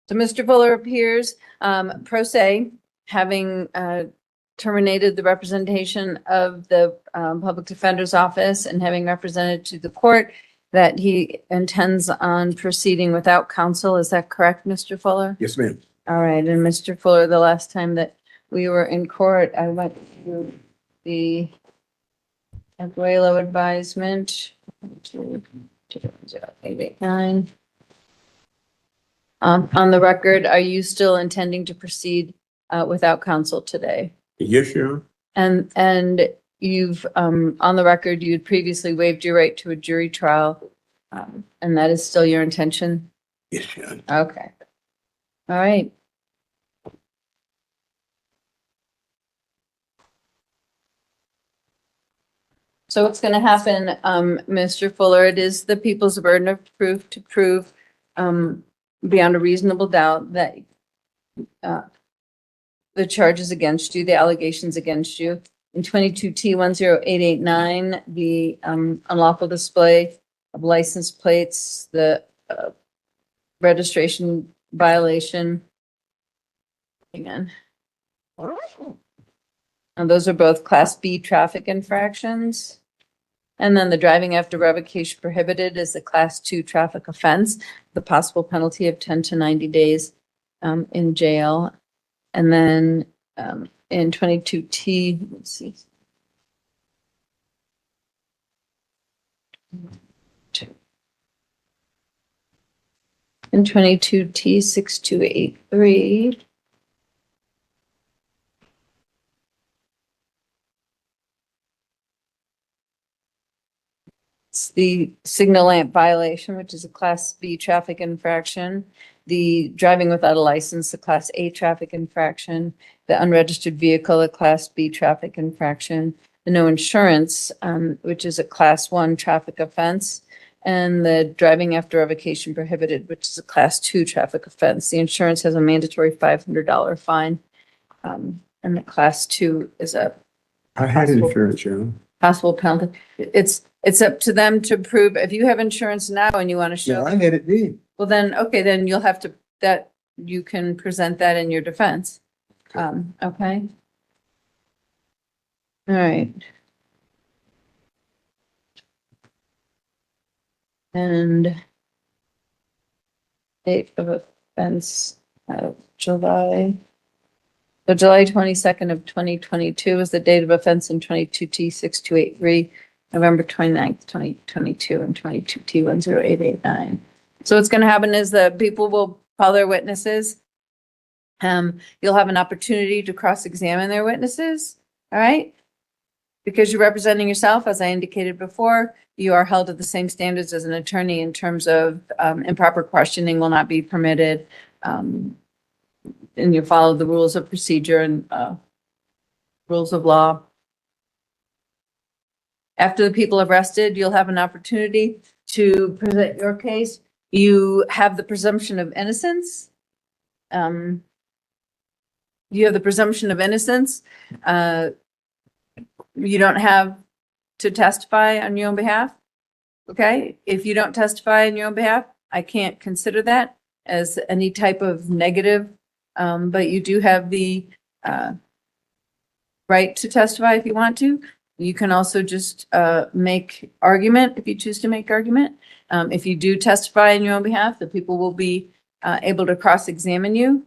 So Mr. Fuller appears pro se, having terminated the representation of the Public Defender's Office and having represented to the court that he intends on proceeding without counsel. Is that correct, Mr. Fuller? Yes, ma'am. All right, and Mr. Fuller, the last time that we were in court, I went through the Aguelo advisement. 889. On the record, are you still intending to proceed without counsel today? Yes, Your Honor. And you've, on the record, you had previously waived your right to a jury trial, and that is still your intention? Yes, Your Honor. Okay. All right. So what's going to happen, Mr. Fuller, it is the people's burden of proof to prove beyond a reasonable doubt that the charges against you, the allegations against you. In 22T10889, the unlawful display of license plates, the registration violation. Again. And those are both Class B traffic infractions. And then the driving after revocation prohibited is a Class 2 traffic offense, the possible penalty of 10 to 90 days in jail. And then in 22T, let's see. In 22T6283. It's the signal lamp violation, which is a Class B traffic infraction. The driving without a license, the Class A traffic infraction. The unregistered vehicle, a Class B traffic infraction. The no insurance, which is a Class 1 traffic offense. And the driving after revocation prohibited, which is a Class 2 traffic offense. The insurance has a mandatory $500 fine. And the Class 2 is a I had insurance, Your Honor. possible penalty. It's up to them to prove, if you have insurance now and you want to Yeah, show, I had it then. well then, okay, then you'll have to, that, you can present that in your defense. Okay. All right. And date of offense, July. So July 22nd of 2022 is the date of offense in 22T6283, November 29th, 2022, and 22T10889. So what's going to happen is the people will call their witnesses. You'll have an opportunity to cross-examine their witnesses, all right? Because you're representing yourself, as I indicated before, you are held to the same standards as an attorney in terms of improper questioning will not be permitted. And you follow the rules of procedure and rules of law. After the people have rested, you'll have an opportunity to present your case. You have the presumption of innocence. You have the presumption of innocence. You don't have to testify on your own behalf. Okay? If you don't testify on your own behalf, I can't consider that as any type of negative. But you do have the right to testify if you want to. You can also just make argument if you choose to make argument. If you do testify on your own behalf, the people will be able to cross-examine you.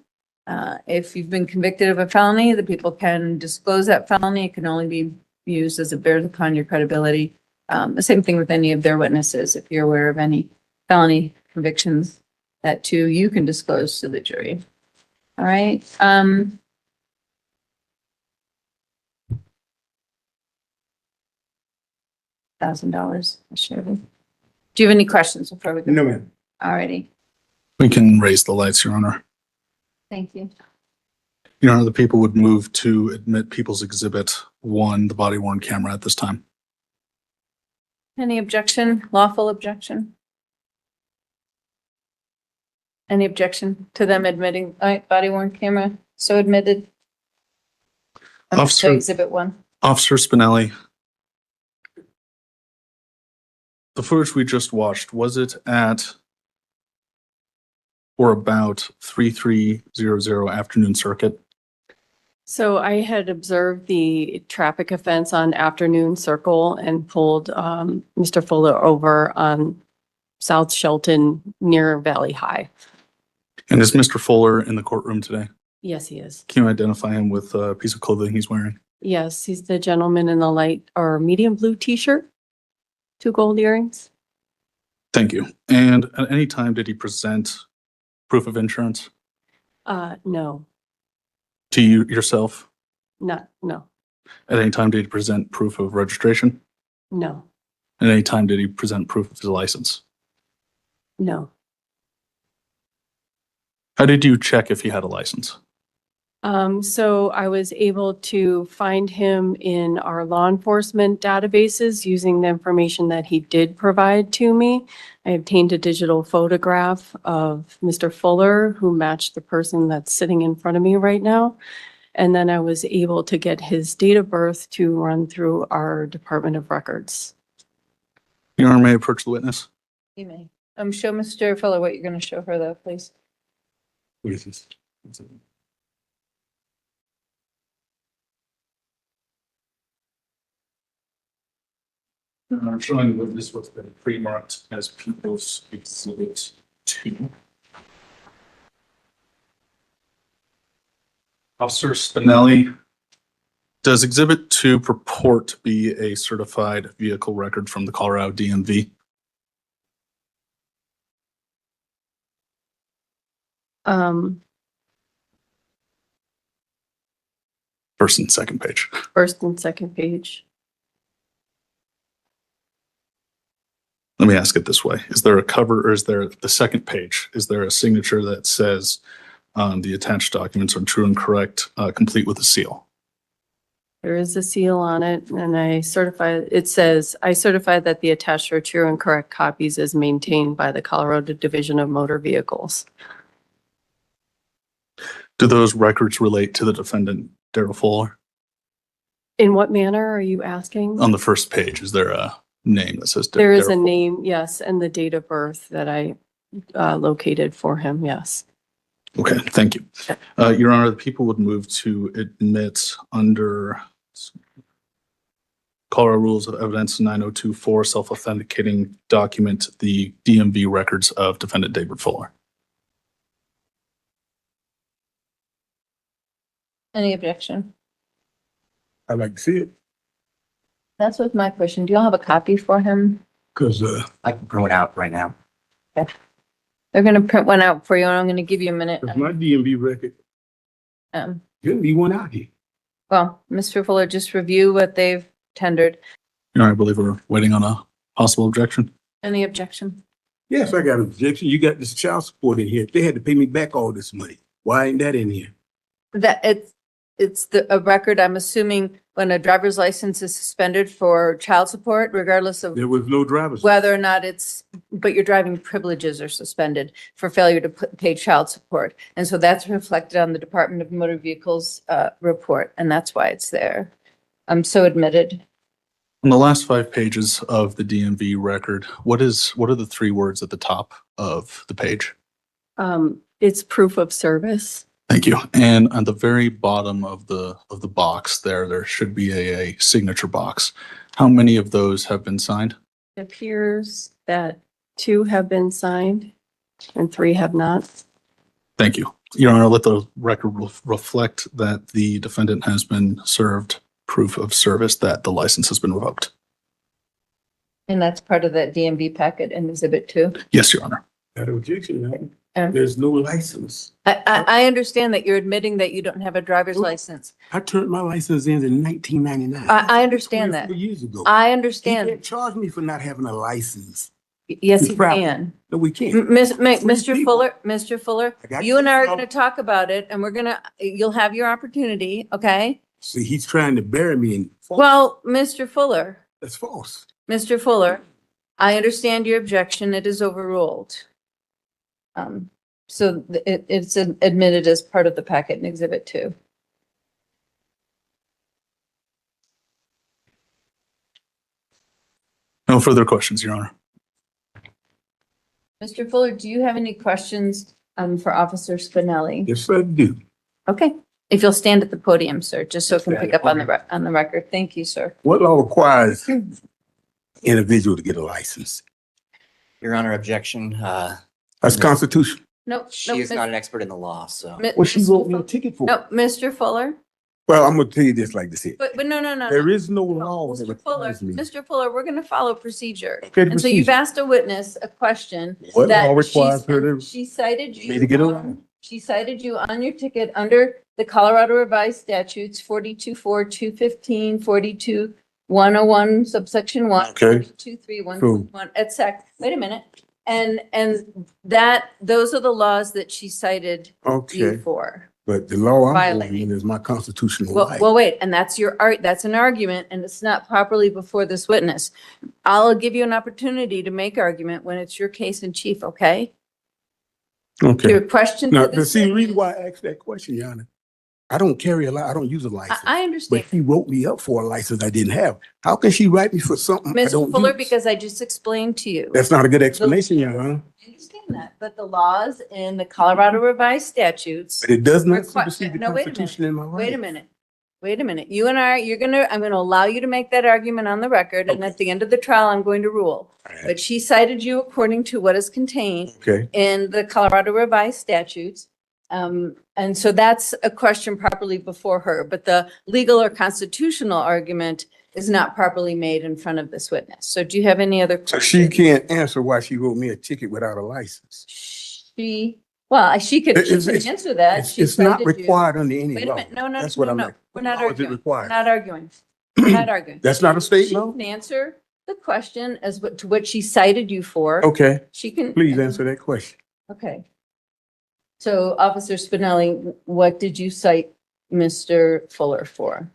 If you've been convicted of a felony, the people can disclose that felony. It can only be used as it bears upon your credibility. The same thing with any of their witnesses. If you're aware of any felony convictions, that too you can disclose to the jury. All right. $1,000. Shirley. Do you have any questions before we go? No, ma'am. All righty. We can raise the lights, Your Honor. Thank you. Your Honor, the people would move to admit People's Exhibit 1, the body worn camera at this time. Any objection? Lawful objection? Any objection to them admitting body worn camera? So admitted. Officer- Exhibit 1. Officer Spinelli, the footage we just watched, was it at or about 3300 Afternoon Circuit. So I had observed the traffic offense on Afternoon Circle and pulled Mr. Fuller over on South Shelton near Valley High. And is Mr. Fuller in the courtroom today? Yes, he is. Can you identify him with a piece of clothing he's wearing? Yes, he's the gentleman in the light or medium blue t-shirt, 2 gold earrings. Thank you. And at any time did he present proof of insurance No, to you yourself? no. At any time did he present proof of registration? No, At any time did he present proof of his license? no. How did you check if he had a license? So I was able to find him in our law enforcement databases using the information that he did provide to me. I obtained a digital photograph of Mr. Fuller, who matched the person that's sitting in front of me right now. And then I was able to get his date of birth to run through our Department of Records. Your Honor, may I approach the witness? You may. Show Mr. Fuller what you're going to show her though, please. What is this? I'm showing the witness what's been pre-marked as People's Exhibit 2. Officer Spinelli, does Exhibit 2 purport to be a certified vehicle record from the Colorado DMV? First and second page. First and second page. Let me ask it this way. Is there a cover or is there the second page? Is there a signature that says the attached documents are true and correct, complete with a seal? There is a seal on it, and it says, I certify that the attached are true and correct copies as maintained by the Colorado Division of Motor Vehicles. Do those records relate to the defendant, Daryl Fuller? In what manner are you asking? On the first page, is there a name that says? There is Daryl a Fuller? name, yes, and the date of birth that I located for him, yes. Okay, thank you. Your Honor, the people would move to admit under Colorado Rules of Evidence 9024 self-authenticating document the DMV records of defendant David Fuller. Any objection? I'd like to see it, That's with my question. Do you all have a copy for him? because, I can print it out right now. They're going to print one out for you and I'm going to give you a minute. my DMV record, shouldn't be one out here. Well, Mr. Fuller, just review what they've tendered. Your Honor, I believe we're waiting on a possible objection. Any objection? Yes, I got an objection. You got this child support in here. They had to pay me back all this money. Why ain't that in here? That it's a record, I'm assuming, when a driver's license is suspended for child support, regardless of There was no driver's. whether or not but your driving privileges are suspended for failure to pay child support. And so that's reflected on the Department of Motor Vehicles report, and that's why it's there. I'm so admitted. On the last 5 pages of the DMV record, what are the 3 words at the top of the page? It's proof of service. Thank you. And on the very bottom of the box there should be a signature box. How many of those have been signed? It appears that 2 have been signed and 3 have not. Thank you. Your Honor, let the record reflect that the defendant has been served proof of service that the license has been revoked. And that's part of that DMV packet in Exhibit 2. Yes, Your Honor. Got an objection, man. And There's no license. I understand that you're admitting that you don't have a driver's license. I turned my license in 1999. I understand that. 24 years ago. I You understand. can't charge me for not having a license. Yes, you Proud. can. No, we can't. Mr. people. Fuller, I got you and I are you. going to talk about it and you'll have your opportunity, okay? See, he's trying to bury me in. Well, Mr. Fuller, That's false. I understand your objection. It is overruled. So it's admitted as part of the packet in Exhibit 2. No further questions, Your Honor. Mr. Fuller, do you have any questions for Officer Spinelli. Yes, I do. Okay, if you'll stand at the podium, sir, just so it can pick up on on the record. Thank you, sir. What law requires individual to get a license? Your Honor, objection. That's constitutional. Nope. She is not an expert in the law, so. What she wrote me a ticket for? No, Mr. Fuller, Well, I'm gonna tell you this like this here. but no. There is no law that Mr. Fuller, requires me. Mr. Fuller, we're gonna follow procedure. Okay, the And so you've procedure. asked a witness a question. What that law requires she- her to? She cited me to get a you, license? she cited you on your ticket under the Colorado Revised Statutes 42-4, 215, 42-101, subsection 1. Okay. 2-3, Cool. 1, et sec. Wait a minute. And those are the laws that she cited you Okay, for. but the law I'm Violating. violating is my constitutional Well, right. well, wait, and that's that's an argument and it's not properly before this witness. I'll give you an opportunity to make argument when it's your case in chief, okay? Okay. Your question. Now, to this see, the reason witness- why I asked that question, Your Honor, I don't carry a I don't use a license. I understand. But she wrote me up for a license I didn't have. How can she write me for something I Mr. don't Fuller, use? because I just explained to you. That's not a good explanation, Your Honor. I understand that, but the laws in the Colorado Revised Statutes, But it does not Requi- supersede the no, wait a minute. Constitution in my right. wait a minute. Wait a minute. You and I, I'm going to allow you to make that argument on the record, and at the end of the trial, I'm going to rule. But she cited you according to what is contained Okay, in the Colorado Revised Statutes. And so that's a question properly before her, but the legal or constitutional argument is not properly made in front of this witness. So do you have any other? so she questions? can't answer why she wrote me a ticket without a license. She could It's- answer that. It's, She it's not cited you. required under any Wait a law. minute. No. That's what I'm no. like. We're not How is it arguing. We're required? not arguing. We're not arguing. That's not a state She law? can answer the question as to what she cited you for. Okay, She can. please answer that question. Okay. So Officer Spinelli, what did you cite Mr. Fuller for?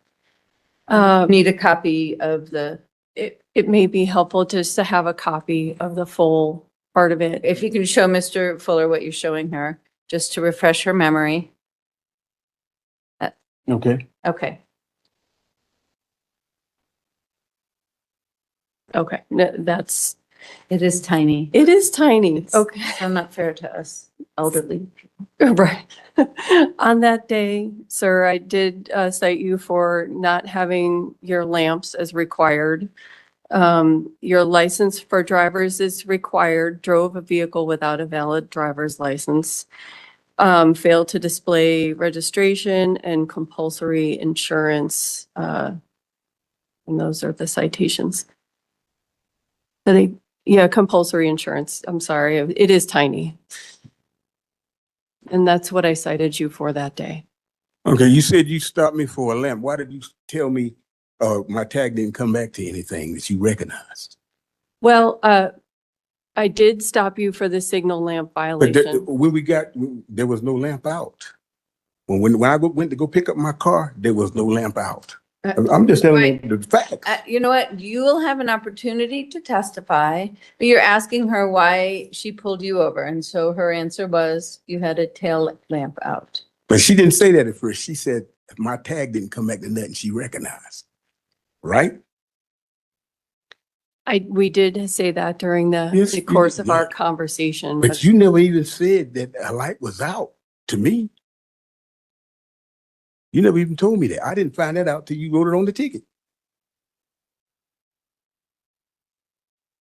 Need a copy of the, It may be helpful just to have a copy of the full part of it. if you can show Mr. Fuller what you're showing her, just to refresh her memory. Okay. Okay. Okay, no, that's, It is tiny. it is tiny. It's Okay. so not fair to us elderly. Right. On that day, sir, I did cite you for not having your lamps as required. Your license for drivers is required, drove a vehicle without a valid driver's license, failed to display registration and compulsory insurance. And those are the citations. Yeah, compulsory insurance. I'm sorry, it is tiny. And that's what I cited you for that day. Okay, you said you stopped me for a lamp. Why did you tell me my tag didn't come back to anything that you recognized? Well, I did stop you for the signal lamp But violation. when there was no lamp out. When I went to go pick up my car, there was no lamp out. I'm just telling you the facts. You know what? You will have an opportunity to testify, but you're asking her why she pulled you over. And so her answer was you had a tail lamp out. But she didn't say that at first. She said my tag didn't come back to nothing she recognized. Right? We did say that during Yes, the you course did, of our yeah. conversation. But you never even said that a light was out to me. You never even told me that. I didn't find that out till you wrote it on the ticket.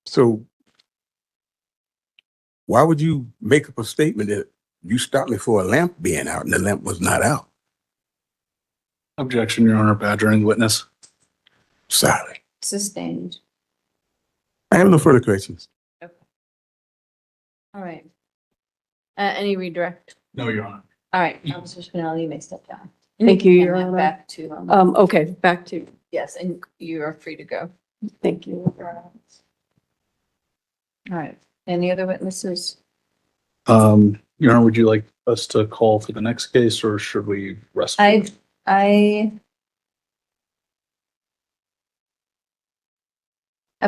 So why would you make up a statement that you stopped me for a lamp being out and the lamp was not out? Objection, Your Honor, badgering the witness. Sorry. Sustained. I have no further questions. All right. Any redirect? No, Your Honor. All right, Officer Spinelli, you may step down. Thank you, can Your hand Honor. that Back to, Okay, back to, yes, and you are free to go. thank you. All right. Any other witnesses? Your Honor, would you like us to call for the next case or should we rest? I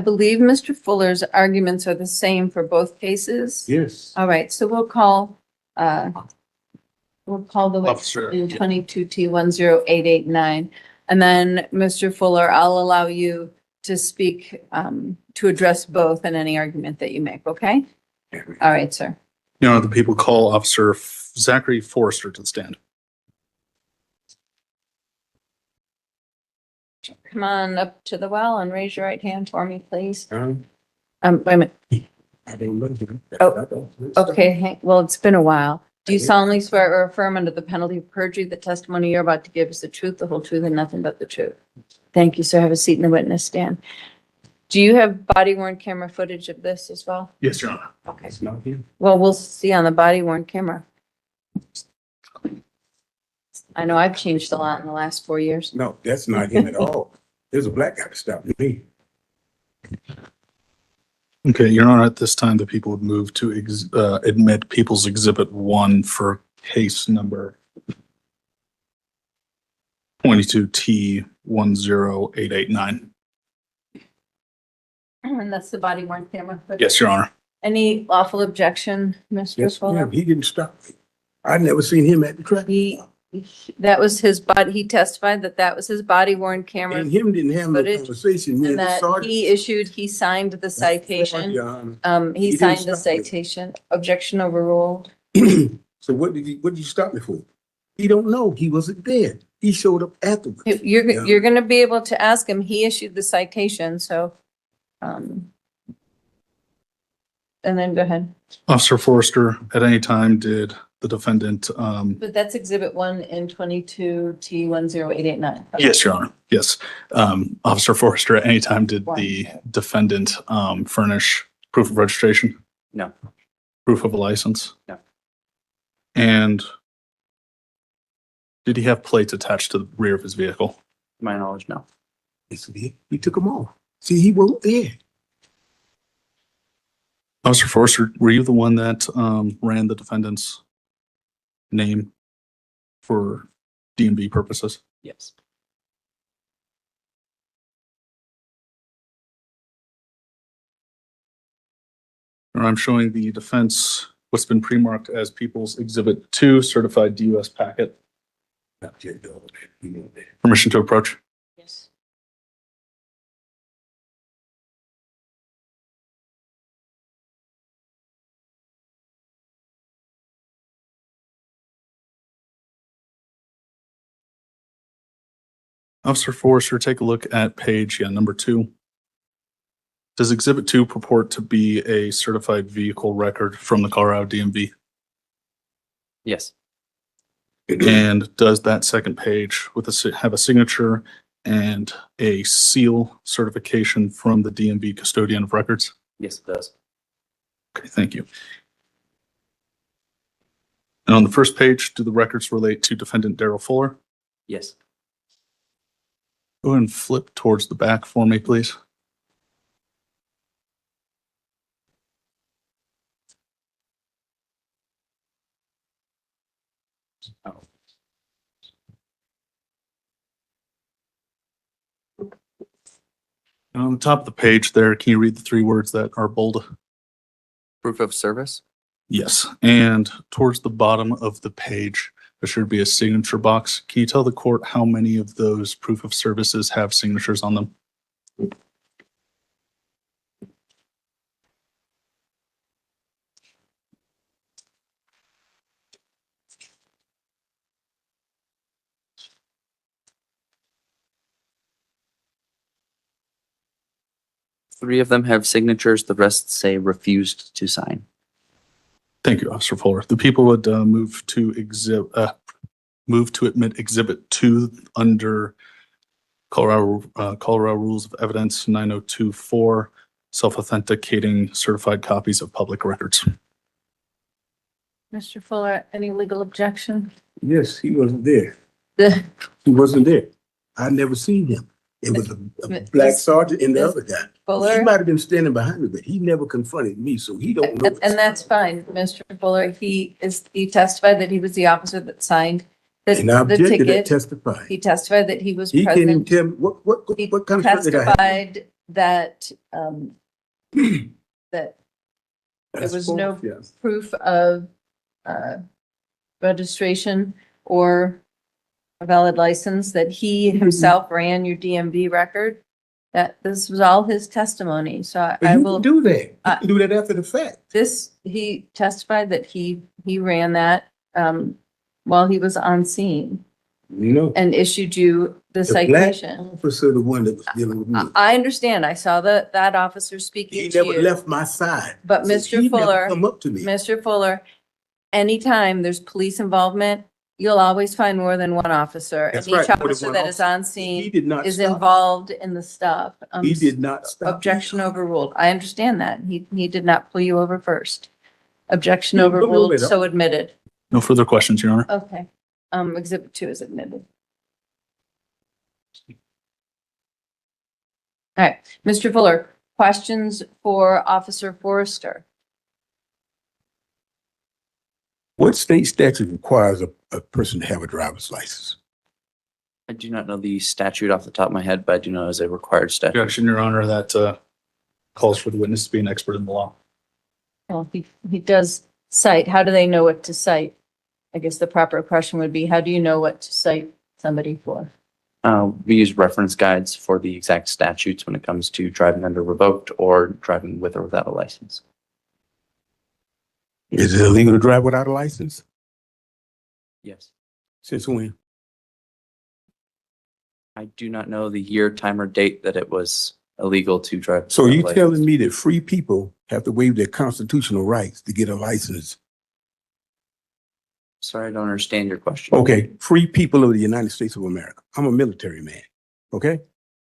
believe Mr. Fuller's arguments are the same for both cases. Yes. All right, so we'll call the witness Officer, in yeah. 22T10889. And then, Mr. Fuller, I'll allow you to speak, to address both and any argument that you make, okay? All right, sir. Your Honor, the people call Officer Zachary Forrester to the stand. Come on up to the well and raise your right hand for me, please. Huh? Wait a minute. I don't know. Oh, Okay, well, it's been a while. Do you solemnly swear or affirm under the penalty of perjury the testimony you're about to give is the truth, the whole truth, and nothing but the truth? Thank you, sir. Have a seat in the witness stand. Do you have body worn camera footage of this as well? Yes, Your Honor. Okay. It's not him. Well, we'll see on the body worn camera. I know I've changed a lot in the last 4 years. No, that's not him at all. There's a black guy that stopped me. Okay, Your Honor, at this time, the people would move to admit People's Exhibit 1 for case number 22T10889. And that's the body worn camera footage. Yes, Your Honor. Any lawful objection, Mr. Yes, Fuller? ma'am. He didn't stop me. I never seen him at the track. That was his body, he testified that that was his body worn camera And him didn't have no footage, conversation. Me and and the that sergeant. he signed the citation. Your Honor. He He signed didn't the stop me. citation. Objection overruled. So what did you stop me for? He don't know. He wasn't there. He showed up afterwards. You're gonna be able to ask him. He issued the citation, so, and then go ahead. Officer Forrester, at any time did the defendant, But that's exhibit 1 in 22T10889. yes, Your Honor, yes. Officer Forrester, at any time did the One. defendant furnish proof of registration? No. Proof of a license? No. And did he have plates attached to the rear of his vehicle? To my knowledge, no. Yes, he took them off. See, he wasn't there. Officer Forrester, were you the one that ran the defendant's name for DMV purposes? Yes. Or I'm showing the defense what's been pre-marked as People's Exhibit 2 certified DUS packet. Not yet, though. He wasn't there. Permission to approach. Yes. Officer Forrester, take a look at page, number 2. Does Exhibit 2 purport to be a certified vehicle record from the Colorado DMV? Yes. And does that second page have a signature and a seal certification from the DMV custodian of records? Yes, it does. Okay, thank you. And on the first page, do the records relate to defendant Daryl Fuller? Yes. Go ahead and flip towards the back for me, please. And on the top of the page there, can you read the 3 words that are bold? Proof of service? Yes, and towards the bottom of the page, there should be a signature box. Can you tell the court how many of those proof of services have signatures on them? Three of them have signatures. The rest say refused to sign. Thank you, Officer Fuller. The people would move to admit Exhibit 2 under Colorado Rules of Evidence 9024, self-authenticating certified copies of public records. Mr. Fuller, any legal objection? Yes, he wasn't there. The, He wasn't there. I never seen him. It was a black sergeant and the Miss other guy. He Fuller? might have been standing behind me, but he never confronted me, so he don't know. And that's fine, Mr. Fuller. He testified that he was the officer that signed And I the objected to ticket. testifying. He testified that he was He can't even present. tell me, He what kind of shirt did I have? testified that, that That's was no- false, yes. proof of, registration or a valid license, that he himself ran your DMV record, that this was all his testimony. So But I you will, can do that. You I- can do that after the fact. this, he testified that he ran that, while he was on scene You know, and issued you the the black citation. officer, the one that was dealing with me, I understand. I saw that officer speaking he to never you. left my side. But So Mr. he never Fuller- come up to me. Mr. Fuller, anytime there's police involvement, you'll always find more than one officer. And That's each right, more than officer one that is officer. on He scene did not is stop. involved in the stop. He did not stop. me. Objection overruled. I understand that. He did not pull you over first. Objection He didn't pull me over overruled, at all. so admitted. No further questions, Your Honor. Okay. Exhibit 2 is admitted. All right, Mr. Fuller, questions for Officer Forrester? What state statute requires a person to have a driver's license? I do not know the statute off the top of my head, but I do know it's a required statute. Objection, Your Honor, that calls for the witness to be an expert in the law. Well, he does cite. How do they know what to cite? I guess the proper question would be, how do you know what to cite somebody for? We use reference guides for the exact statutes when it comes to driving under revoked or driving with or without a license. Is it illegal to drive without a license? Yes. Since when? I do not know the year, time, or date that it was illegal to drive. So without a you license. telling me that free people have to waive their constitutional rights to get a license? Sorry, I don't understand your question. Okay, free people of the United States of America. I'm a military man, okay?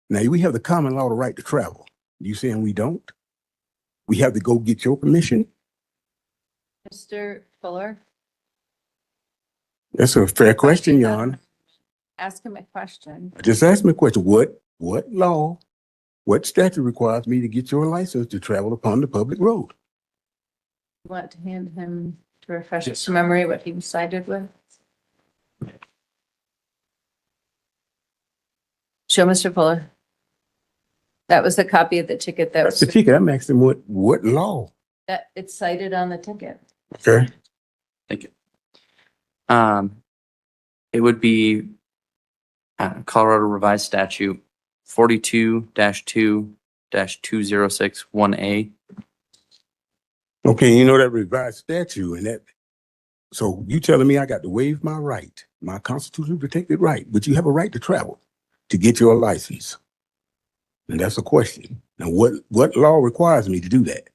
Now, we have the common law, the right to travel. You saying we don't? We have to go get your permission? Mr. Fuller? That's a fair question, Your Honor. Ask him a question. Just ask me a question. What law, what statute requires me to get your license to travel upon the public road? You want to hand him, to refresh his memory, what he was cited with? Show Mr. Fuller. That was the copy of the ticket that That's the was, ticket. I'm asking what law? that it's cited on the ticket. Okay. Thank you. It would be Colorado Revised Statute 42-2-2061A. Okay, you know that revised statute and that, so you telling me I got to waive my right, my constitutionally protected right, but you have a right to travel to get your license. And that's a question. Now, what law requires me to do that?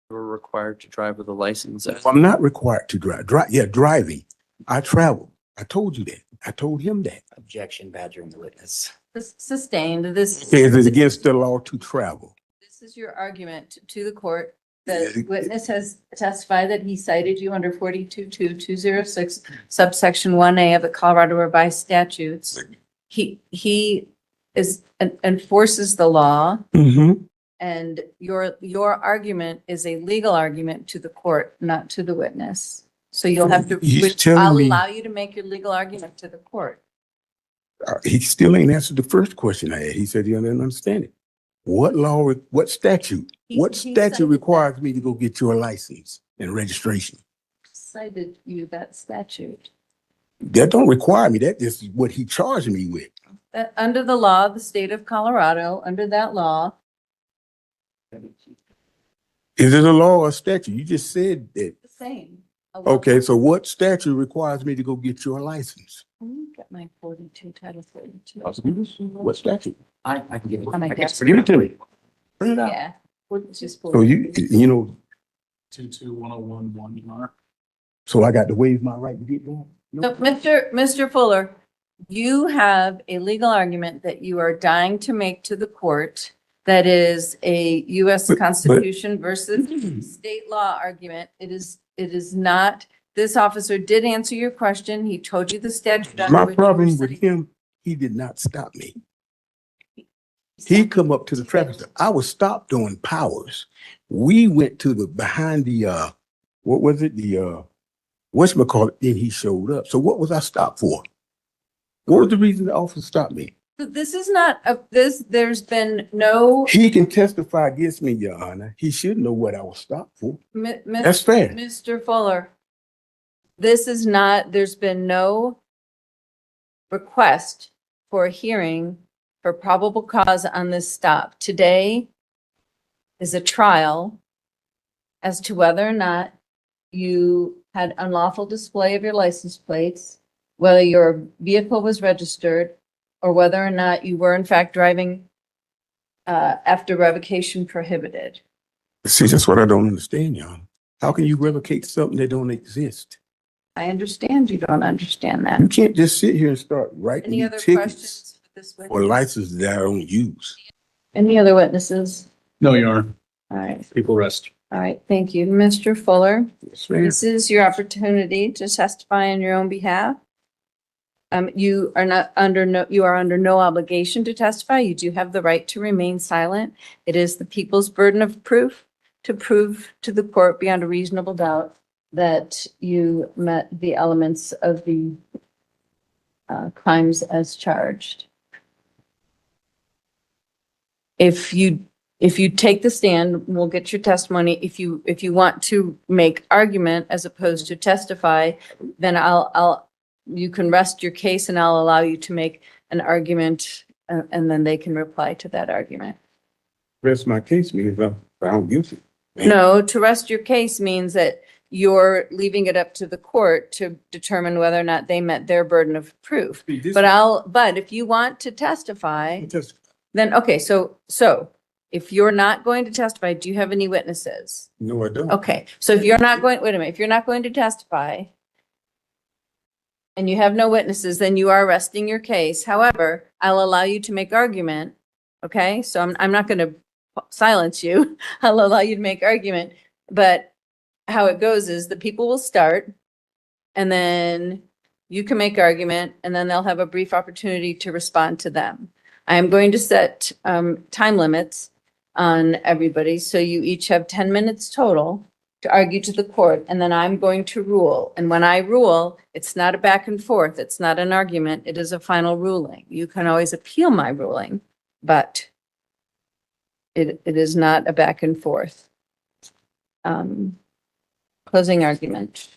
We're required to drive with a license. I'm not required to driving. I travel. I told you that. I told him that. Objection, badgering the witness. Sustained. This Is it against the law to travel? This is your argument to the court. The witness has testified that he cited you under 42-206 subsection 1A of the Colorado Revised Statutes. He enforces the law, Mm-hmm. and your argument is a legal argument to the court, not to the witness. So you'll have to, He's telling I'll me- allow you to make your legal argument to the court. He still ain't answered the first question I had. He said he didn't understand it. What law, what statute? What He statute cited requires me to go get your license and registration? Cited you that statute. That don't require me. That is what he charged me with. That under the law of the state of Colorado, under that law, Is it a law or statute? You just said that. the same. A law- Okay, so what statute requires me to go get your license? Let me get my 42, title 42. What statute? I can give it. On my I can desk. Give it to me. Bring it out. Yeah. It's just So you know, 22-1011, Your Honor. so I got to waive my right to get that? So, Mr. Fuller, you have a legal argument that you are dying to make to the court that is a U.S. But- Constitution versus state law argument. It is not, this officer did answer your question. He told you the statute. under My which you were problem with sitting. him, he did not stop me. He come up to the traffic stop. I was stopped doing powers. We went to the behind the what was it? The whatchamacallit, then he showed up. So what was I stopped for? What was the reason the officer stopped me? This is not, there's been no, He can testify against me, Your Honor. He should know what I was stopped for. That's fair. Mr. Fuller, this is not, there's been no request for a hearing for probable cause on this stop. Today is a trial, as to whether or not you had unlawful display of your license plates, whether your vehicle was registered, or whether or not you were in fact driving after revocation prohibited. See, that's what I don't understand, y'all. How can you revocate something that don't exist? I understand you don't understand You that. can't just sit here and start writing Any me other tickets questions for this for witness? licenses that I don't use. Any other witnesses? No, Your Honor. All right, People rest. all right, thank you. Mr. Fuller, Yes, ma'am. this is your opportunity to testify on your own behalf. You are under no obligation to testify. You do have the right to remain silent. It is the people's burden of proof to prove to the court beyond a reasonable doubt that you met the elements of the crimes as charged. If you take the stand, we'll get your testimony. If you want to make argument as opposed to testify, then you can rest your case and I'll allow you to make an argument and then they can reply to that argument. Rest my case means I don't use it. No, to rest your case means that you're leaving it up to the court to determine whether or not they met their burden of proof. But if you want to testify, then, okay, so if you're not going to testify, do you have any witnesses? No, I don't. Okay, so if you're not going, wait a minute, if you're not going to testify and you have no witnesses, then you are resting your case. However, I'll allow you to make argument. Okay, so I'm not going to silence you. I'll allow you to make argument. But how it goes is the people will start and then you can make argument and then they'll have a brief opportunity to respond to them. I am going to set time limits on everybody. So you each have 10 minutes total to argue to the court, and then I'm going to rule. And when I rule, it's not a back and forth. It's not an argument. It is a final ruling. You can always appeal my ruling, but it is not a back and forth. Closing argument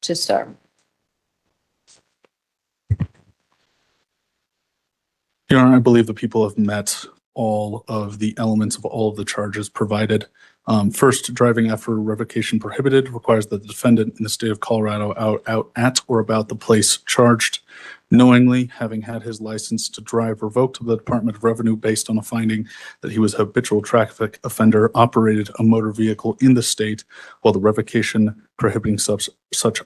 to start. Your Honor, I believe the people have met all of the elements of all of the charges provided. First, driving after revocation prohibited requires that the defendant in the state of Colorado out at or about the place charged, knowingly having had his license to drive revoked to the Department of Revenue based on a finding that he was a habitual traffic offender, operated a motor vehicle in the state while the revocation prohibiting such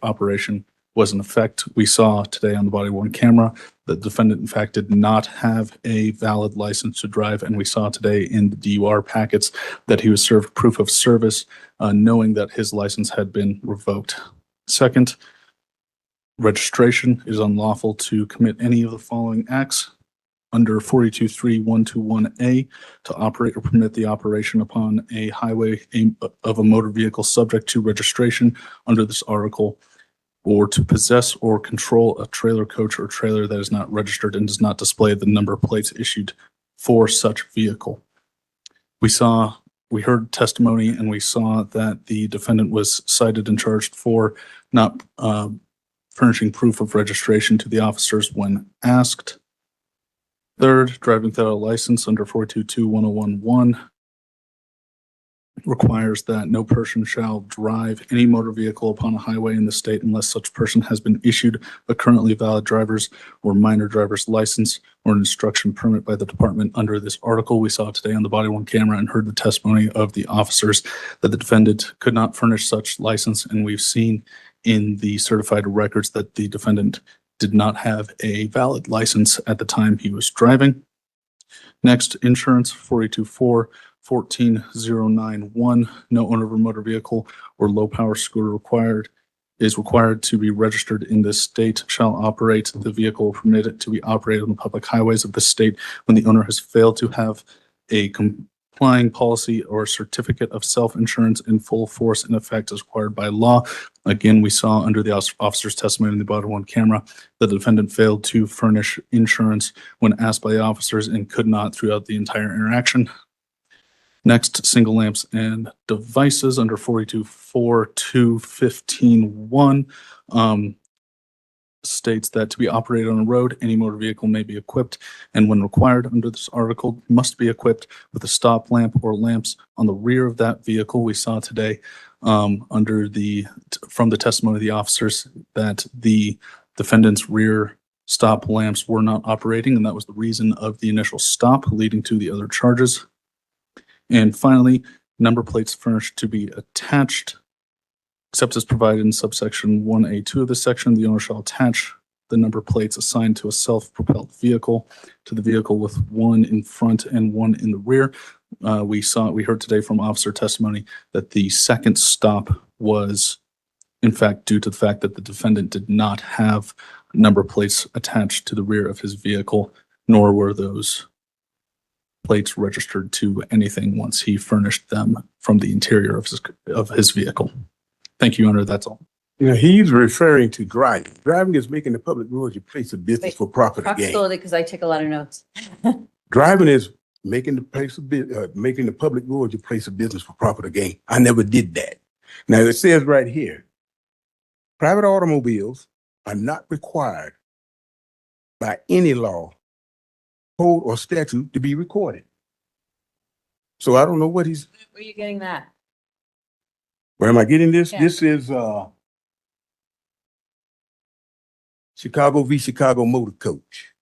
operation was in effect. We saw today on the body worn camera that the defendant in fact did not have a valid license to drive, and we saw today in the DUR packets that he was served proof of service, knowing that his license had been revoked. Second, registration is unlawful to commit any of the following acts under 423121A to operate or permit the operation upon a highway of a motor vehicle subject to registration under this article, or to possess or control a trailer coach or trailer that is not registered and does not display the number of plates issued for such vehicle. We heard testimony and we saw that the defendant was cited and charged for not furnishing proof of registration to the officers when asked. Third, driving without a license under 422101 requires that no person shall drive any motor vehicle upon a highway in the state unless such person has been issued a currently valid driver's or minor driver's license or an instruction permit by the department under this article. We saw today on the body worn camera and heard the testimony of the officers that the defendant could not furnish such license, and we've seen in the certified records that the defendant did not have a valid license at the time he was driving. Next, insurance 424-14091. No owner of a motor vehicle or low power scooter is required to be registered in this state, shall operate the vehicle or permit it to be operated on the public highways of the state when the owner has failed to have a complying policy or certificate of self-insurance in full force and effect as required by law. Again, we saw under the officer's testimony in the body worn camera that the defendant failed to furnish insurance when asked by the officers and could not throughout the entire interaction. Next, single lamps and devices under 424215.1. states that to be operated on a road, any motor vehicle may be equipped, and when required under this article, must be equipped with a stop lamp or lamps on the rear of that vehicle. We saw today from the testimony of the officers that the defendant's rear stop lamps were not operating, and that was the reason of the initial stop leading to the other charges. And finally, number plates furnished to be attached, except as provided in subsection 1A2 of this section, the owner shall attach the number plates assigned to a self-propelled vehicle to the vehicle with one in front and one in the rear. We heard today from officer testimony that the second stop was in fact due to the fact that the defendant did not have number plates attached to the rear of his vehicle, nor were those plates registered to anything once he furnished them from the interior of his vehicle. Thank you, Your Honor. That's all. You know, he's referring to driving. Driving is making the public roads a place of business Wait, for profit gain. Proximity, because I take a lot of notes. Driving is making making the public roads a place of business for profit gain. I never did that. Now it says right here, private automobiles are not required by any law, code, or statute to be recorded. So I don't know what he's, Where are you getting that? where am I getting this? Yeah. This is Chicago v. Chicago Motor Coach.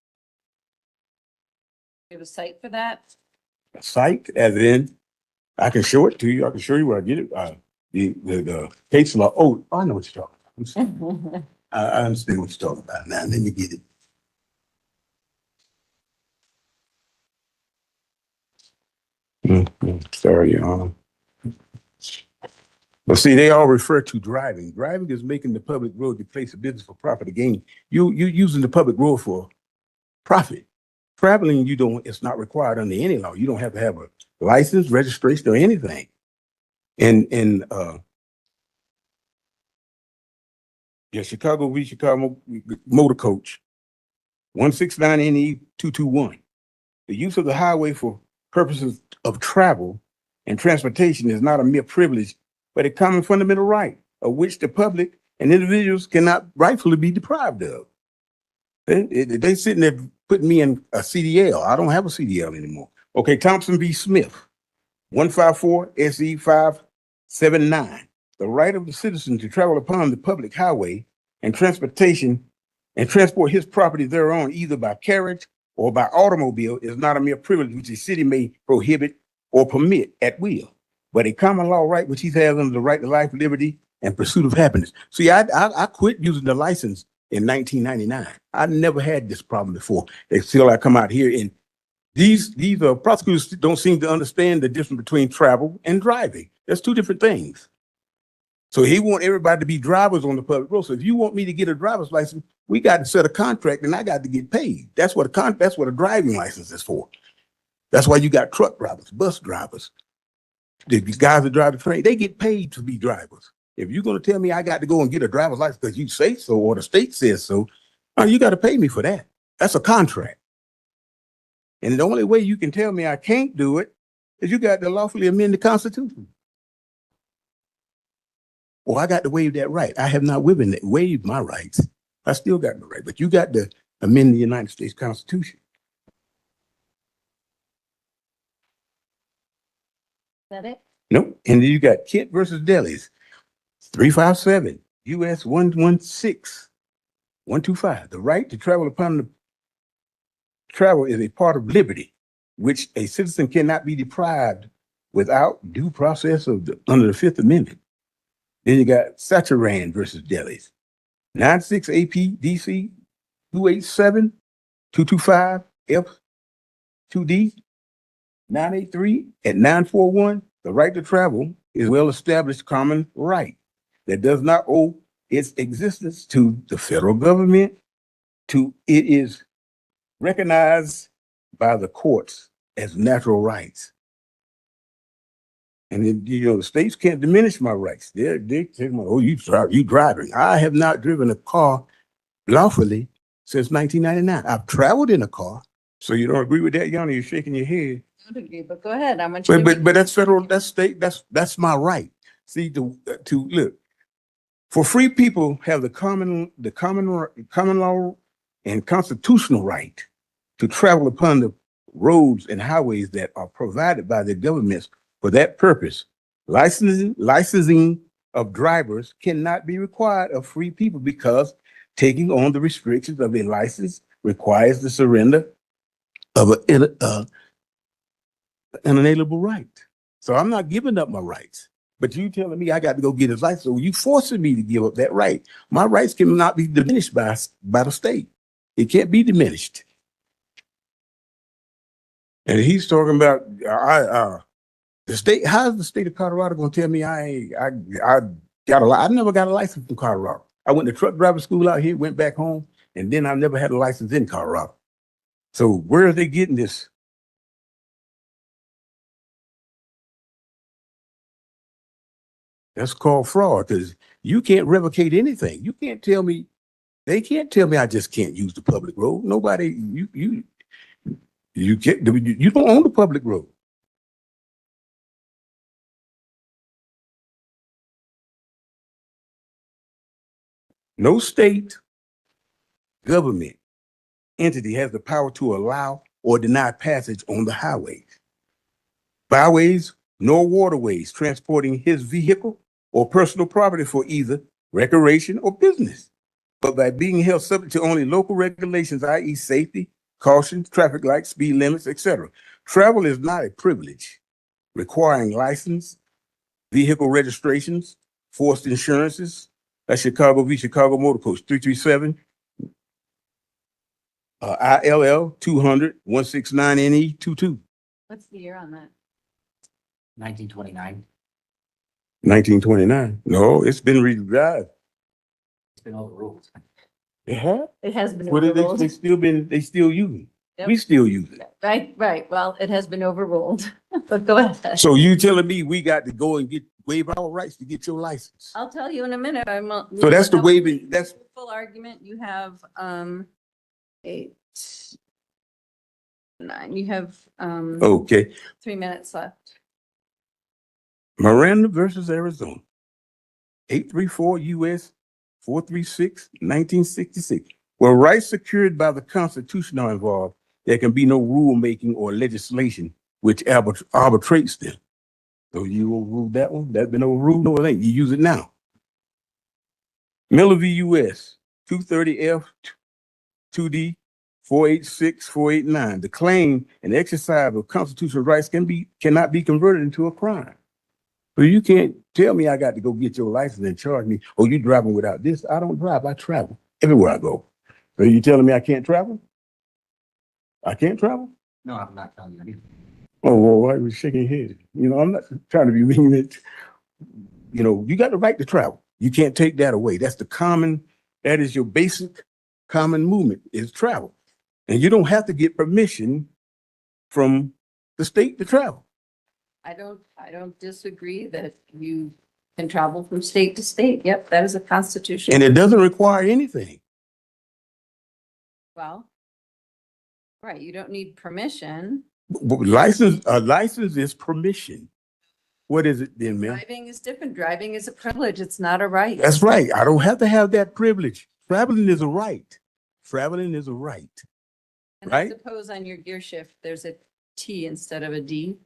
You have a site for that? Site, as in, I can show it to you. I can show you where I get it. The case law. Oh, I know what you're talking about. I'm sorry. I understand what you're talking about now. Let me get it. Sorry, Your Honor. But see, they all refer to driving. Driving is making the public road the place of business for profit gain. You using the public road for profit. Traveling, it's not required under any law. You don't have to have a license, registration, or anything. Chicago v. Chicago Motor Coach, 169 NE 221. The use of the highway for purposes of travel and transportation is not a mere privilege, but a common fundamental right of which the public and individuals cannot rightfully be deprived of. They sitting there putting me in a CDL. I don't have a CDL anymore. Okay, Thompson v. Smith, 154 SE 579. The right of the citizen to travel upon the public highway and transportation and transport his property thereon, either by carriage or by automobile, is not a mere privilege which the city may prohibit or permit at will, but a common law right which he has under the right to life, liberty, and pursuit of happiness. See, I quit using the license in 1999. I never had this problem before. Until I come out here, and these prosecutors don't seem to understand the difference between travel and driving. That's two different things. So he want everybody to be drivers on the public road. So if you want me to get a driver's license, we got to set a contract and I got to get paid. That's what a driving license is for. That's why you got truck drivers, bus drivers. The guys that drive the train, they get paid to be drivers. If you're going to tell me I got to go and get a driver's license because you say so or the state says so, you got to pay me for that. That's a contract. And the only way you can tell me I can't do it is you got to lawfully amend the Constitution. Well, I got to waive that right. I have not waived my rights. I still got the right, but you got to amend the United States Constitution. Is that it? Nope. And then you got Kent versus Delis, 357 US 116 125. The right to travel upon the travel is a part of liberty, which a citizen cannot be deprived without due process under the Fifth Amendment. Then you got Saturan versus Delis, 96 AP DC 287 225 F2D 983 at 941. The right to travel is a well-established common right that does not owe its existence to the federal government. It is recognized by the courts as natural rights. And then, the states can't diminish my rights. They're saying, oh, you driving. I have not driven a car lawfully since 1999. I've traveled in a car. So you don't agree with that, Yana? You're shaking your head. I don't agree, but go ahead. I want you to. But that's federal, that's state, that's my right. See, to look, For free people have the common law and constitutional right to travel upon the roads and highways that are provided by the governments for that purpose. Licensing of drivers cannot be required of free people because taking on the restrictions of a license requires the surrender of an inalienable right. So I'm not giving up my rights. But you telling me I got to go get his license, so you forcing me to give up that right. My rights cannot be diminished by the state. It can't be diminished. And he's talking about the state. How's the state of Colorado going to tell me I got I never got a license from Colorado. I went to truck driver school out here, went back home, and then I never had a license in Colorado. So where are they getting this? That's called fraud because you can't revocate anything. You can't tell me, they can't tell me I just can't use the public road. Nobody, you can't, you don't own the public road. No state government entity has the power to allow or deny passage on the highways, byways, nor waterways transporting his vehicle or personal property for either recreation or business, but by being held subject to only local regulations, i.e. safety, caution, traffic lights, speed limits, etc. Travel is not a privilege requiring license, vehicle registrations, forced insurances. That's Chicago v. Chicago Motor Coach 337 ILL 200-169-NE-22. What's the year on that? 1929. 1929. No, it's been revised. It's been overruled. It has? It has been What overruled. they still using. Yep. We still use it. Right. Well, it has been overruled, but go ahead. So you telling me we got to go and waive our rights to get your license? I'll tell you in a minute. So that's the waiving, that's, Full argument. You have, 8, 9. You have, okay. 3 minutes left. Miranda versus Arizona. 834 US 436 1966. Where rights secured by the Constitution are involved, there can be no rulemaking or legislation which arbitrates them. So you overruled that one? That's been overruled? No, it ain't. You use it now. Miller v. US 230F 2D 486-489. The claim and exercise of constitutional rights cannot be converted into a crime. So you can't tell me I got to go get your license and charge me, oh, you driving without this. I don't drive, I travel everywhere I go. So you telling me I can't travel? I can't travel? No, I'm not telling you anything. Oh, well, why are you shaking your head? You know, I'm not trying to be mean. You know, you got the right to travel. You can't take that away. That is your basic common movement is travel. And you don't have to get permission from the state to travel. I don't disagree that you can travel from state to state. Yep, that is a constitutional. And it doesn't require anything. Well, right, you don't need permission. A license is permission. What is it then, ma'am? Driving is different. Driving is a privilege. It's not a right. That's right. I don't have to have that privilege. Traveling is a right. Traveling is a right. And I right. suppose on your gear shift, there's a T instead of a D.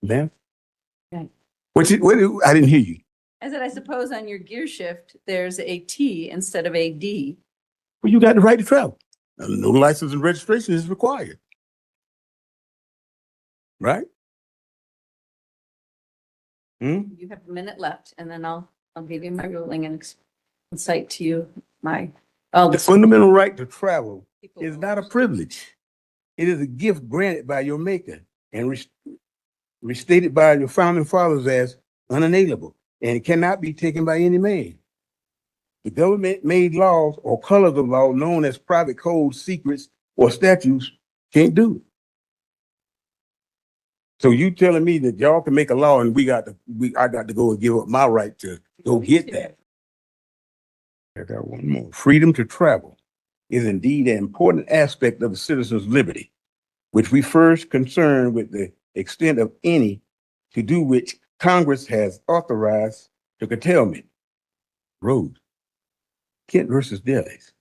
Ma'am? Right. What, I didn't hear you. I said, I suppose on your gear shift, there's a T instead of a D. Well, you got the right to travel. No license and registration is required. Right? You have a minute left, and then I'll give you my ruling and cite to you my. The fundamental right to travel is not a privilege. It is a gift granted by your maker and restated by your founding fathers as unalienable, and it cannot be taken by any man. The government made laws or colors of law known as private codes, secrets, or statutes can't do it. So you telling me that y'all can make a law and I got to go and give up my right to go get that. I got one more. Freedom to travel is indeed an important aspect of the citizen's liberty, which we first concern with the extent of any to do which Congress has authorized the curtailment. Road. Kent versus Dales.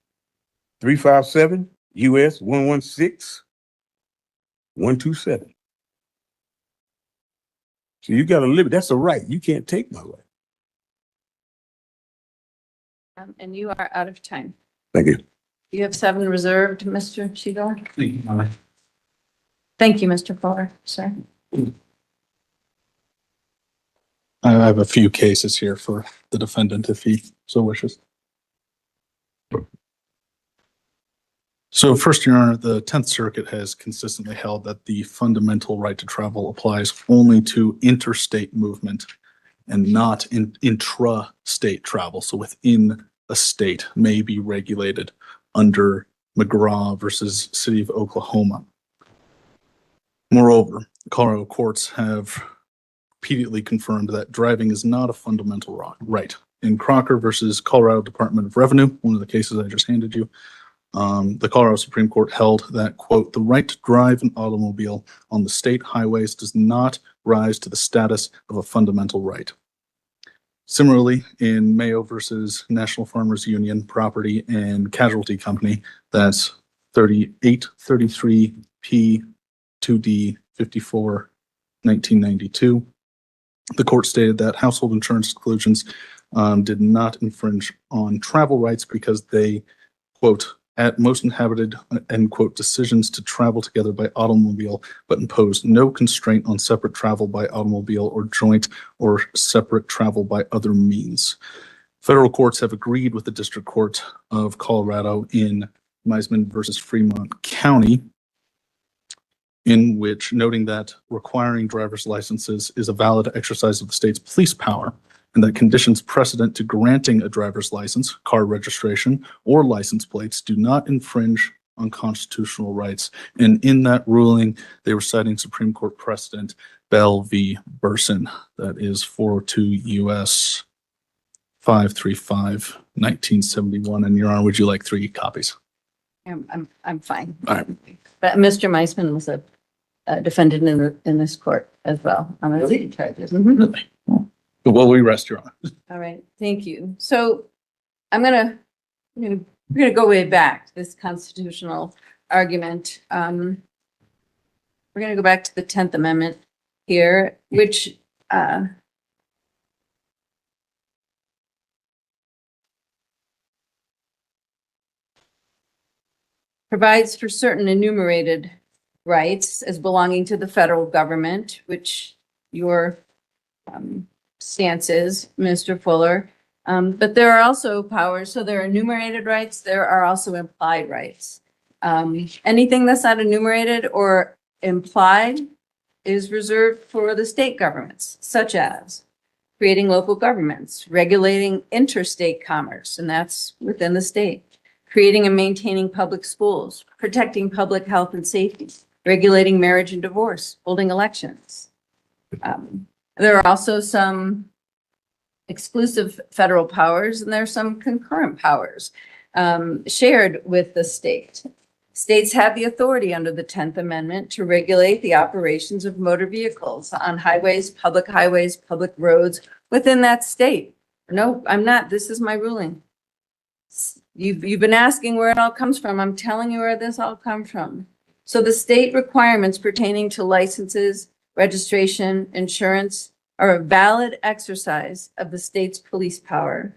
357 US 116-127. So you got to live. That's a right. You can't take my right. And you are out of time. Thank you. You have 7 reserved, Mr. Shidor. Thank you, Molly. Thank you, Mr. Fuller, sir. I have a few cases here for the defendant if he so wishes. So first, Your Honor, the 10th Circuit has consistently held that the fundamental right to travel applies only to interstate movement and not in intra-state travel. So within a state may be regulated under McGraw versus City of Oklahoma. Moreover, Colorado courts have repeatedly confirmed that driving is not a fundamental right. In Crocker versus Colorado Department of Revenue, one of the cases I just handed you, the Colorado Supreme Court held that, quote, the right to drive an automobile on the state highways does not rise to the status of a fundamental right. Similarly, in Mayo versus National Farmers Union Property and Casualty Company, that's 3833 P2D 54, 1992. The court stated that household insurance exclusions did not infringe on travel rights because they, quote, at most inhabited, end quote, decisions to travel together by automobile, but imposed no constraint on separate travel by automobile or joint or separate travel by other means. Federal courts have agreed with the District Court of Colorado in Meisman versus Fremont County, in which noting that requiring driver's licenses is a valid exercise of the state's police power, and that conditions precedent to granting a driver's license, car registration, or license plates do not infringe on constitutional rights. And in that ruling, they were citing Supreme Court precedent Bell v. Burson, that is 402 U.S. 535, 1971. And Your Honor, would you like 3 copies? I'm fine. All right. But Mr. Meisman was a defendant in this court as well on the state charges. Mhm. Well, we rest, Your Honor. All right, thank you. So we're gonna go way back to this constitutional argument. We're gonna go back to the 10th Amendment here, which provides for certain enumerated rights as belonging to the federal government, which your stance is, Mr. Fuller. But there are also powers. So there are enumerated rights. There are also implied rights. Anything that's not enumerated or implied is reserved for the state governments, such as creating local governments, regulating interstate commerce, and that's within the state, creating and maintaining public schools, protecting public health and safety, regulating marriage and divorce, holding elections. There are also some exclusive federal powers, and there are some concurrent powers shared with the state. States have the authority under the 10th Amendment to regulate the operations of motor vehicles on highways, public roads within that state. No, I'm not. This is my ruling. You've been asking where it all comes from. I'm telling you where this all comes from. So the state requirements pertaining to licenses, registration, insurance are a valid exercise of the state's police power,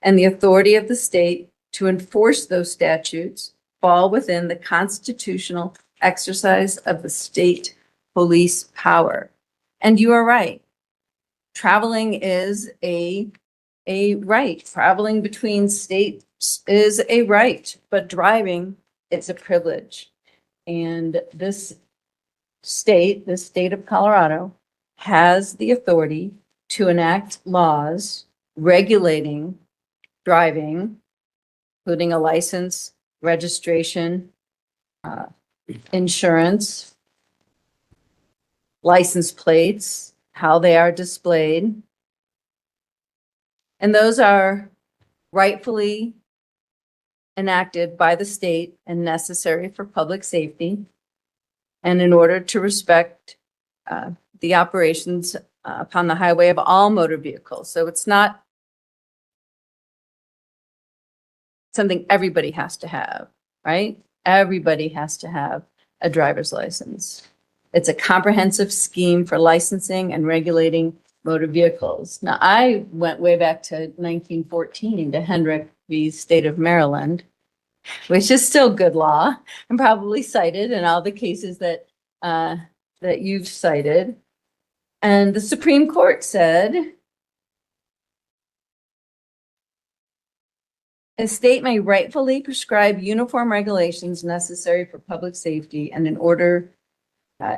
and the authority of the state to enforce those statutes fall within the constitutional exercise of the state police power. And you are right. Traveling is a right. Traveling between states is a right, but driving, it's a privilege. And this state of Colorado, has the authority to enact laws regulating driving, including a license, registration, insurance, license plates, how they are displayed. And those are rightfully enacted by the state and necessary for public safety, and in order to respect the operations upon the highway of all motor vehicles. So it's not something everybody has to have, right? Everybody has to have a driver's license. It's a comprehensive scheme for licensing and regulating motor vehicles. Now, I went way back to 1914 to Hendrick v. State of Maryland, which is still good law and probably cited in all the cases that you've cited. And the Supreme Court said, a state may rightfully prescribe uniform regulations necessary for public safety and in order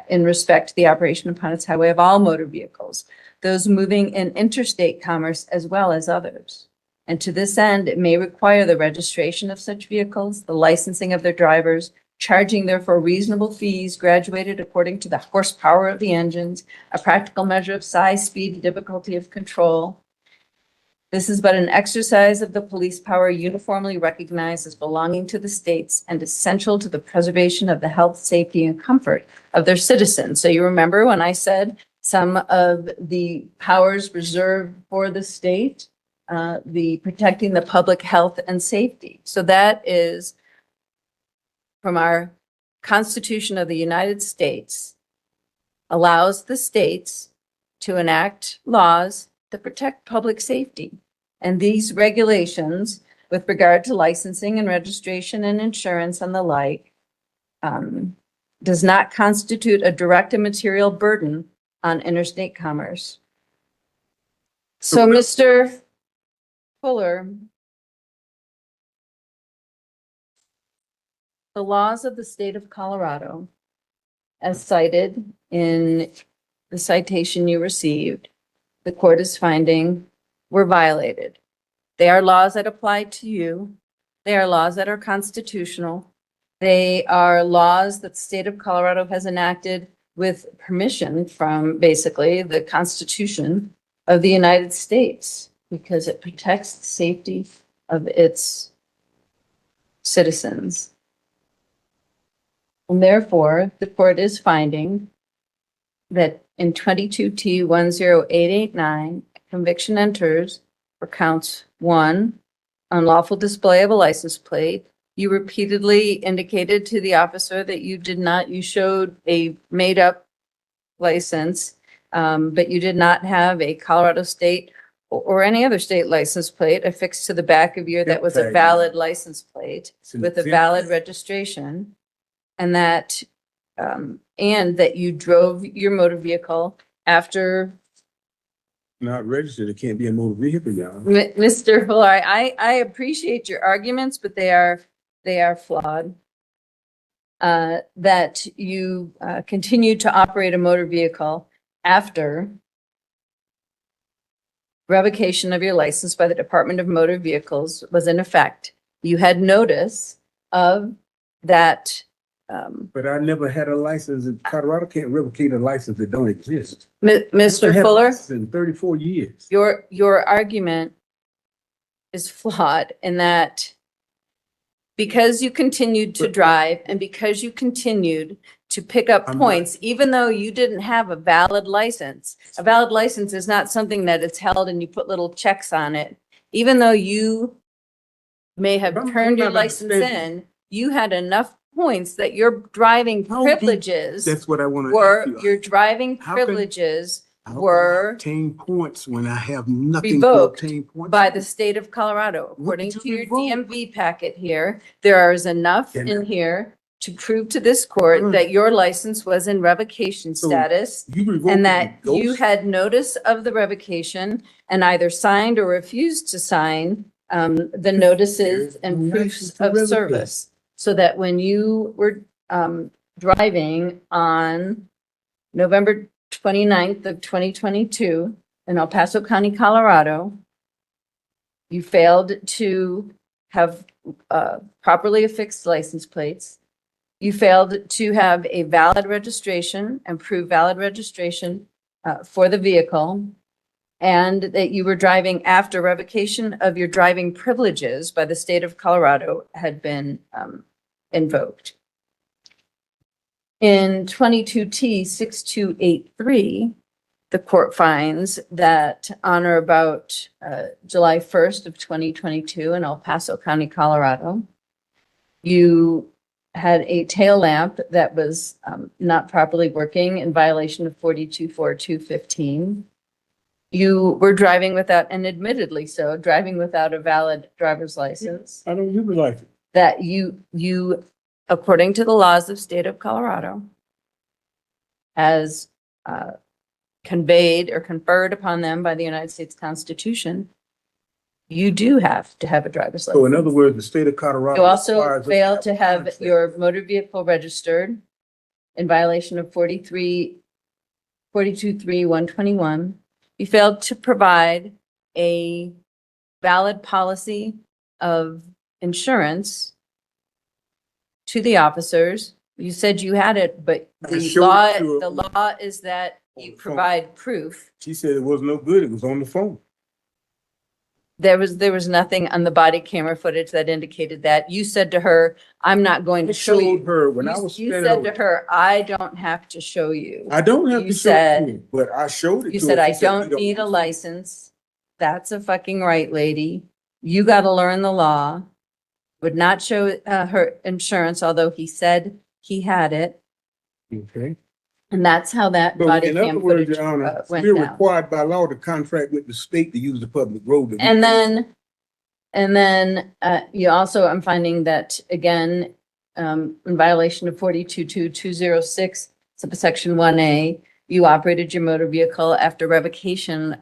in respect to the operation upon its highway of all motor vehicles, those moving in interstate commerce as well as others. And to this end, it may require the registration of such vehicles, the licensing of their drivers, charging therefore reasonable fees graduated according to the horsepower of the engines, a practical measure of size, speed, and difficulty of control. This is but an exercise of the police power uniformly recognized as belonging to the states and essential to the preservation of the health, safety, and comfort of their citizens. So you remember when I said some of the powers reserved for the state, the protecting the public health and safety. So that is from our Constitution of the United States, allows the states to enact laws that protect public safety. And these regulations with regard to licensing and registration and insurance and the like does not constitute a direct and material burden on interstate commerce. So, Mr. Fuller, the laws of the state of Colorado, as cited in the citation you received, the court is finding were violated. They are laws that apply to you. They are laws that are constitutional. They are laws that the state of Colorado has enacted with permission from basically the Constitution of the United States because it protects the safety of its citizens. And therefore, the court is finding that in 22T10889, conviction enters for counts 1, unlawful display of a license plate. You repeatedly indicated to the officer that you showed a made-up license, but you did not have a Colorado state or any other state license plate affixed to the back of that was a valid license plate with a valid registration, and that you drove your motor vehicle after. Not registered, it can't be a motor vehicle, y'all. Mr. Fuller, I appreciate your arguments, but they are flawed. That you continued to operate a motor vehicle after revocation of your license by the Department of Motor Vehicles was in effect. You had notice of that. But I never had a license. Colorado can't revocate a license that don't exist. Mr. I had a Fuller, license in 34 years. your argument is flawed in that because you continued to drive and because you continued to pick up I'm points, even though you didn't have a valid license is not something that it's held and you put little checks on it. Even though you may have I'm turned your not license understanding. in, you had enough points that your driving How do- privileges That's what I want to were, ask you. your driving How can- privileges How can I were obtain points when I have nothing to revoked obtain points by on? the state of Colorado. According did to you your revoke? DMV packet here, there is enough And- in here to prove to this court that your license was in revocation So status You revoked and it that with you ghosts? had notice of the revocation and either signed or refused to sign the notices and There's no proofs license to of revocate. service. So that when you were driving on November 29th of 2022 in El Paso County, Colorado, you failed to have properly affixed license plates. You failed to have a valid registration and prove valid registration for the vehicle, and that you were driving after revocation of your driving privileges by the state of Colorado had been invoked. In 22T6283, the court finds that on or about July 1st of 2022 in El Paso County, Colorado, you had a tail lamp that was not properly working in violation of 424215. You were driving without, and admittedly so, driving without a valid driver's license. I don't use it like it. That you, according to the laws of state of Colorado, as conveyed or conferred upon them by the United States Constitution, you do have to have a driver's So in license. other words, the state of Colorado. You also requires us fail to a have contract. your motor vehicle registered in violation of 423121. You failed to provide a valid policy of insurance to the officers. You said you had it, but I the showed law, it to her the law is that on you the phone. provide proof. She said it was no good. It was on the phone. There was nothing on the body camera footage that indicated that. You said to her, I'm not going I to show you. showed her when I You was you standing said to over. her, I don't have to show you. I don't have you to show it to said- her, but I showed it You to her. said, I She said, don't "You need a license. That's a fucking right, lady. You got to learn the law. Would not show her insurance, although he said he had it. Okay. And that's how that So body in other cam words, footage Your Honor, went we're down. required by law to contract with the state to use the public road. And then you also, I'm finding that again, in violation of 422206, subsection 1A, you operated your motor vehicle after revocation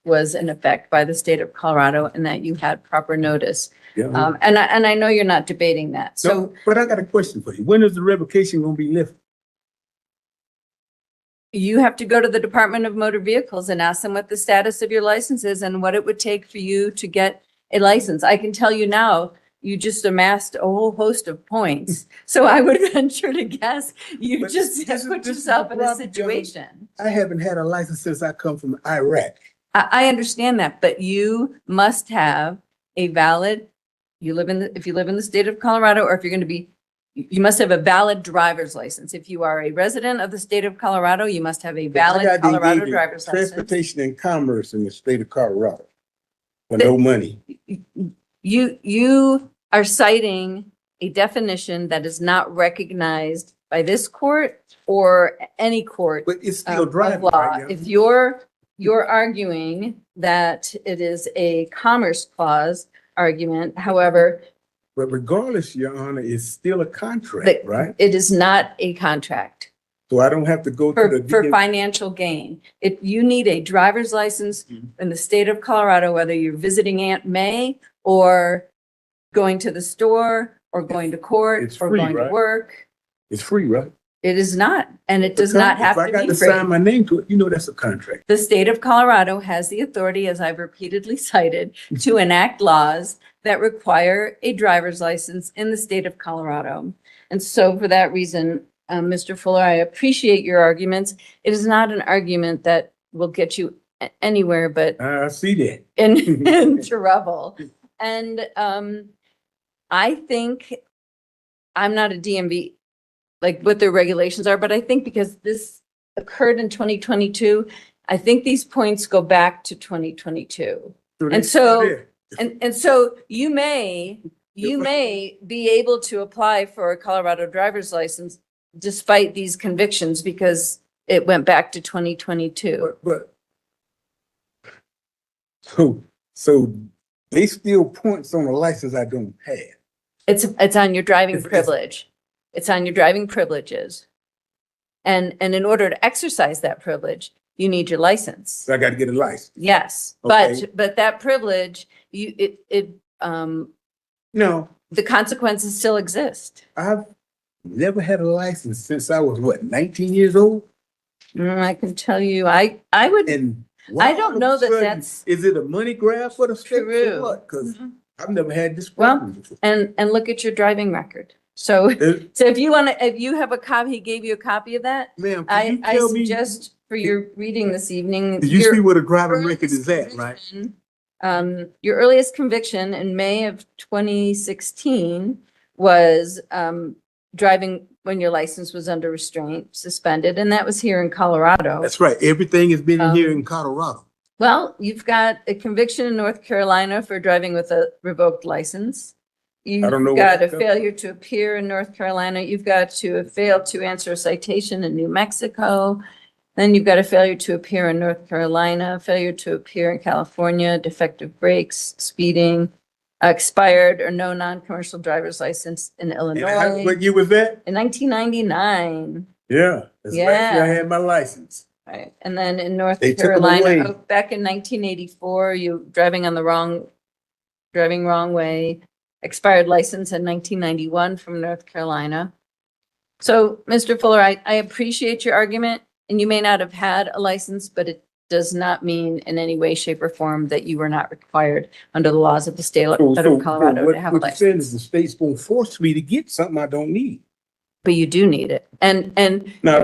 was in effect by the state of Colorado and that you had proper notice. Yeah. And I know you're not debating that. So No, but I got a question for you. When is the revocation gonna be lifted? you have to go to the Department of Motor Vehicles and ask them what the status of your license is and what it would take for you to get a license. I can tell you now, you just amassed a whole host of points. So I would venture to guess you But just this is- put this is yourself the in a problem, gentlemen. situation. I haven't had a license since I come from Iraq. I understand that, but you must have a valid, if you live in the state of Colorado, or if you're going to be, you must have a valid driver's license. If you are a resident of the state of Colorado, you must have a I valid got Colorado engaged in driver's license. Transportation and commerce in the state of Colorado for no money. You are citing a definition that is not recognized by this court or any court But it's still of driving, law. right? If you're arguing that it is a commerce clause argument, however, But regardless, Your Honor, it's still a contract, that right? it is not a contract So I don't have to go to for the. financial gain. If you need a driver's license in the state of Colorado, whether you're visiting Aunt May or going to the store or going to court It's or free, going to right? work, It's free, right? it is not, and it does not have If I to got be to free. sign my name to it, you know that's a contract. The state of Colorado has the authority, as I've repeatedly cited, to enact laws that require a driver's license in the state of Colorado. And so for that reason, Mr. Fuller, I appreciate your arguments. It is not an argument that will get you anywhere but I see that. in trouble. And I think, I'm not a DMV, like what their regulations are, but I think because this occurred in 2022, I think these points go back to 2022. And so- And so you may be able to apply for a Colorado driver's license despite these convictions because it went back to 2022. But. So they still points on a license I don't have. It's on your driving It's- privilege. It's on your driving privileges. And in order to exercise that privilege, you need your license. So I got to get a license. Yes, Okay. but that privilege, No, the consequences still exist. I've never had a license since I was, what, 19 years old? I can tell you, I would, And why I don't all of know a that sudden- that's Is it a money grab for the state true. or what? Because Mhm. I've never had this Well, problem before. And look at your driving record. So, It- so if you want to, if you have a copy, he gave you a copy of that. Ma'am, can you I tell me, suggest for your reading this evening. did you your see what a driving record earliest is at, right? conviction, your earliest conviction in May of 2016 was driving when your license was under restraint, suspended, and that was here in Colorado. That's right. Everything has been in here Um, in Colorado. Well, you've got a conviction in North Carolina for driving with a revoked license. I don't know You've where got a that comes failure to appear in North Carolina. You've got to have failed to answer a citation in New Mexico. Then you've got a failure to appear in North Carolina, failure to appear in California, defective brakes, speeding, expired or no non-commercial driver's license in And Illinois what year was that? in 1999. Yeah. That's last year I Yeah. had my license. Right, and then in North They took 'em Carolina, away. back in 1984, you driving wrong way, expired license in 1991 from North Carolina. So, Mr. Fuller, I appreciate your argument, and you may not have had a license, but it does not mean in any way, shape, or form that you were not required under the laws of the state of Colorado to have a What you're saying is the license. state's gonna force me to get something I don't need. But you do need it, and Now,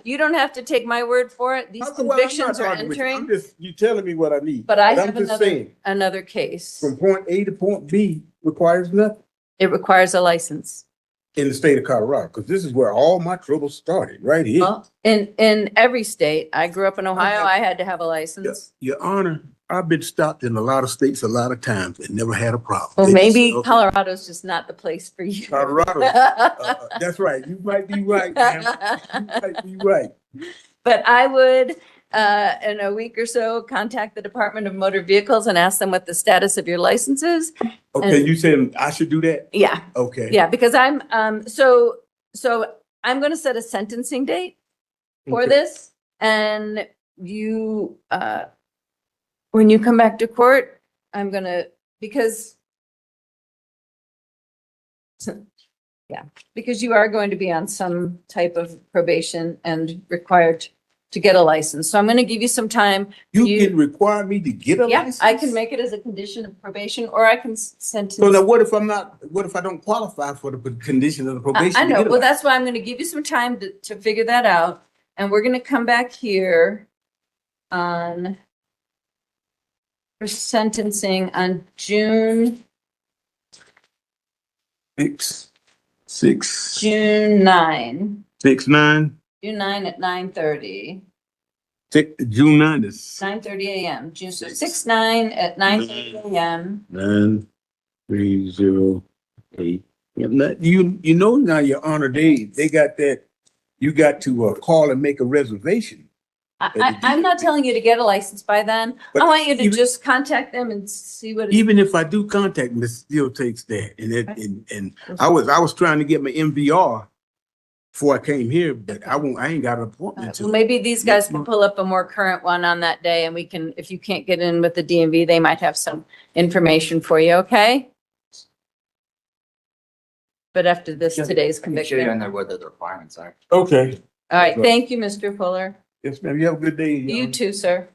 you don't have to take my word for it. These well, I'm not convictions are arguing with you. I'm entering. just, you telling me what I need. But I I'm have just saying, another case. from point A to point B requires nothing It requires a license. in the state of Colorado, because this is where all my trouble started, right here. Well, in every state, I grew up in Ohio, I had to have a license. Your Honor, I've been stopped in a lot of states a lot of times and never had a problem. Well, They just- maybe okay, Colorado's just not the place for you. Colorado, that's right. You might be right, ma'am. You might be right. But I would, in a week or so, contact the Department of Motor Vehicles and ask them what the status of your license is. Okay, And- you saying I should do that? Yeah, Okay. yeah, because I'm, so I'm gonna set a sentencing date for Okay. this, and you, when you come back to court, I'm gonna, because because you are going to be on some type of probation and required to get a license. So I'm gonna give you some time. You You- can require me to get a Yeah, license? I can make it as a condition of probation, or I can sentence. So now what if I don't qualify for the condition of the probation? I to know, get a well, license? that's why I'm gonna give you some time to figure that out, and we're gonna come back here on for sentencing on June June 9, June 9 at 9:30. June 9 is 9:30 AM, June, so 6/9 at 9:30 AM. 9308. You know now, Your Honor, they got that, you got to call and make a reservation. I'm not telling you to get a license by then. I But want you to even- just contact them and see what. Even if I do contact them, it still takes that. And I was trying to get my MVR before I came here, but I ain't got an appointment Well, to. maybe these guys next can month. pull up a more current one on that day, and we can, if you can't get in with the DMV, they might have some information for you, okay? But after this, Just today's Make sure you're in conviction. there what the requirements are. Okay. All right, thank you, Mr. Fuller. Yes, ma'am. You have a good day. Your You Honor. too, sir.